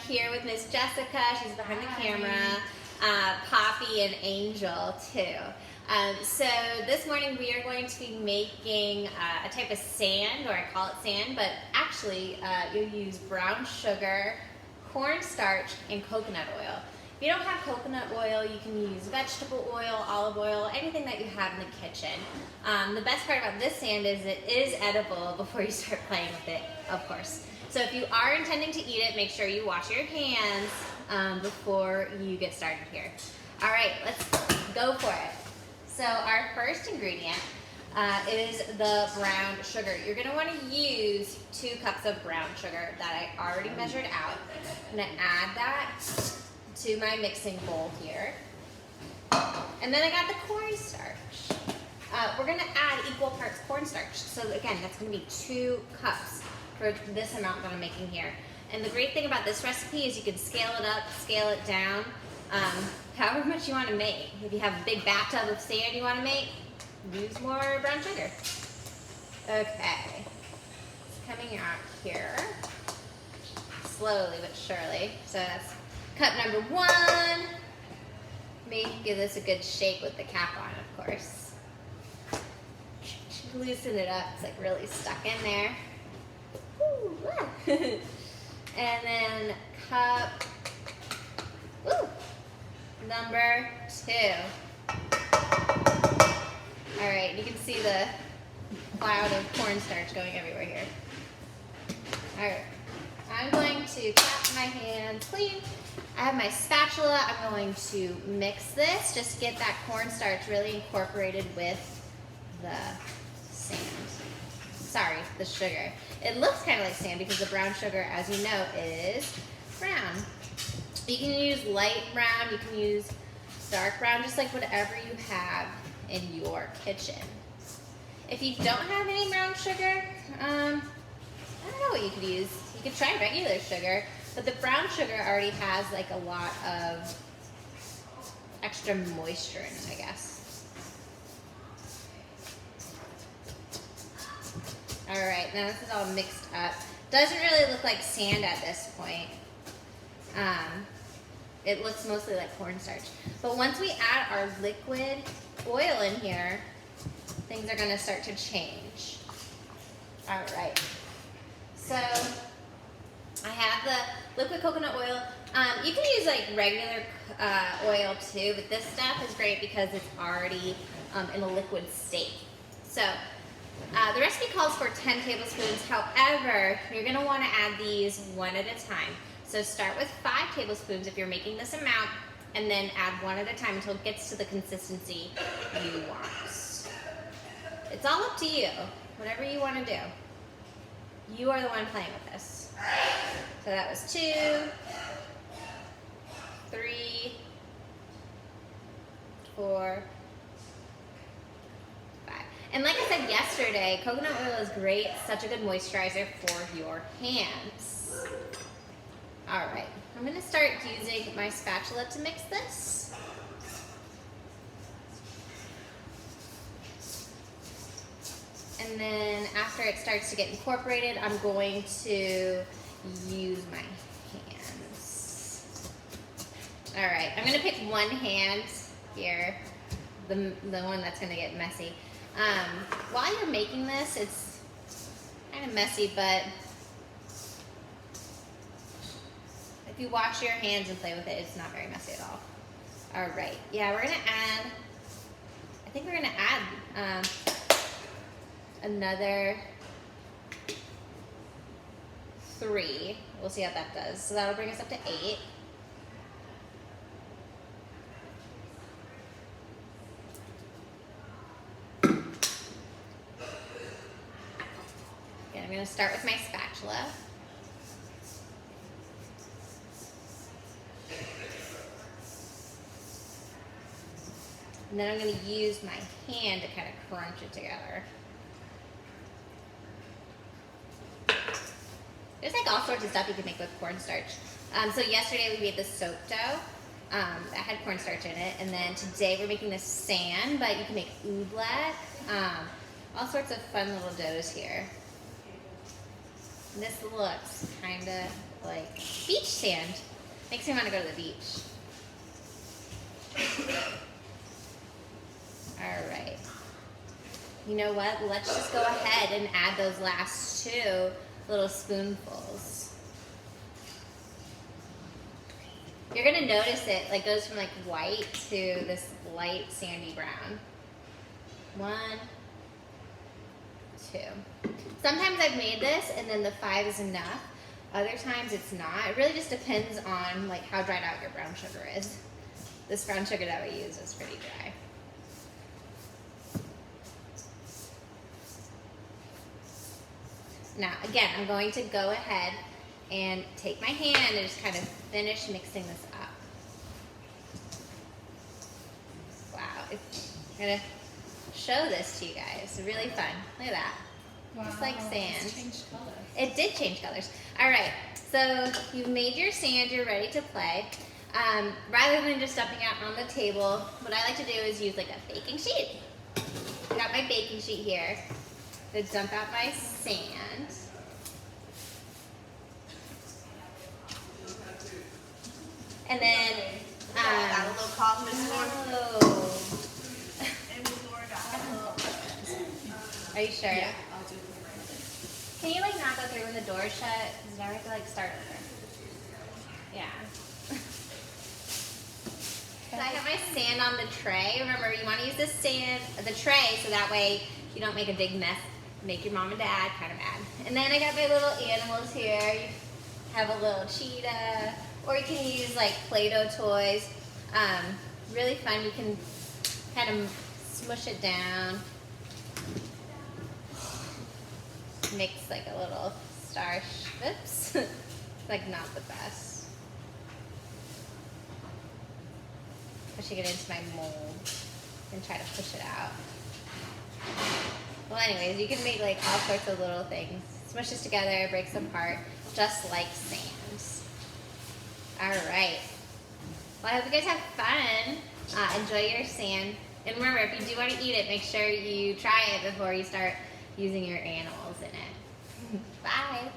here with Miss Jessica. She's behind the camera. Poppy and Angel too. So this morning we are going to be making a type of sand, or I call it sand, but actually you'll use brown sugar, cornstarch, and coconut oil. If you don't have coconut oil, you can use vegetable oil, olive oil, anything that you have in the kitchen. The best part about this sand is it is edible before you start playing with it, of course. So if you are intending to eat it, make sure you wash your hands before you get started here. All right, let's go for it. So our first ingredient is the brown sugar. You're gonna wanna use 2 cups of brown sugar that I already measured out. I'm gonna add that to my mixing bowl here. And then I got the cornstarch. We're gonna add equal parts cornstarch. So again, that's gonna be 2 cups for this amount that I'm making here. And the great thing about this recipe is you can scale it up, scale it down, however much you wanna make. If you have a big bathtub of sand you wanna make, use more brown sugar. Okay, it's coming out here, slowly but surely. So that's cup number 1. Maybe give this a good shake with the cap on, of course. Loosen it up, it's like really stuck in there. And then cup number 2. All right, you can see the cloud of cornstarch going everywhere here. All right, I'm going to tap my hands clean. I have my spatula. I'm going to mix this, just get that cornstarch really incorporated with the sand. Sorry, the sugar. It looks kind of like sand because the brown sugar, as you know, is brown. You can use light brown, you can use dark brown, just like whatever you have in your kitchen. If you don't have any brown sugar, I don't know what you could use. You could try regular sugar, but the brown sugar already has like a lot of extra moisture in it, I guess. All right, now this is all mixed up. Doesn't really look like sand at this point. It looks mostly like cornstarch. But once we add our liquid oil in here, things are gonna start to change. All right, so I have the liquid coconut oil. You can use like regular oil too, but this stuff is great because it's already in a liquid state. So the recipe calls for 10 tablespoons. However, you're gonna wanna add these one at a time. So start with 5 tablespoons if you're making this amount, and then add one at a time until it gets to the consistency you want. It's all up to you, whatever you wanna do. You are the one playing with this. So that was 2, 3, 4, 5. And like I said yesterday, coconut oil is great. It's such a good moisturizer for your hands. All right, I'm gonna start using my spatula to mix this. And then after it starts to get incorporated, I'm going to use my hands. All right, I'm gonna pick one hand here, the one that's gonna get messy. While you're making this, it's kind of messy, but if you wash your hands and play with it, it's not very messy at all. All right, yeah, we're gonna add, I think we're gonna add another 3. We'll see how that does. So that'll bring us up to 8. Again, I'm gonna start with my spatula. And then I'm going to use my hand to kind of crunch it together. There's like all sorts of stuff you can make with cornstarch. So yesterday we made this soap dough that had cornstarch in it. And then today we're making this sand, but you can make oobleck. All sorts of fun little doughs here. This looks kind of like beach sand. Makes me want to go to the beach. All right. You know what? Let's just go ahead and add those last 2 little spoonfuls. You're gonna notice it like goes from like white to this light sandy brown. 1, 2. Sometimes I've made this and then the 5 is enough. Other times it's not. It really just depends on like how dried out your brown sugar is. This brown sugar that we use is pretty dry. Now again, I'm going to go ahead and take my hand and just kind of finish mixing this up. Wow, I'm gonna show this to you guys. It's really fun. Look at that. Wow, it's like sand. It's changed color. It did change colors. All right, so you've made your sand, you're ready to play. Rather than just dumping it on the table, what I like to do is use like a baking sheet. I got my baking sheet here. To dump out my sand. And then, got a little cough, Miss oh. And Miss Laura got a little. Are you sure? Yeah, I'll do it right away. Can you like not go through when the door's shut? Because now I have to like start over. Yeah. So I have my sand on the tray. Remember, you want to use the tray, so that way you don't make a big mess. Make your mom and dad kind of mad. And then I got my little animals here. You have a little cheetah, or you can use like Play-Doh toys. Really fun. You can kind of smush it down. Makes like a little star. Oops, like not the best. Pushing it into my mold and try to push it out. Well, anyways, you can make like all sorts of little things. Smush this together, breaks apart, just like sand. All right. Well, I hope you guys have fun. Enjoy your sand. And remember, if you do want to eat it, make sure you try it before you start using your animals in it. Bye.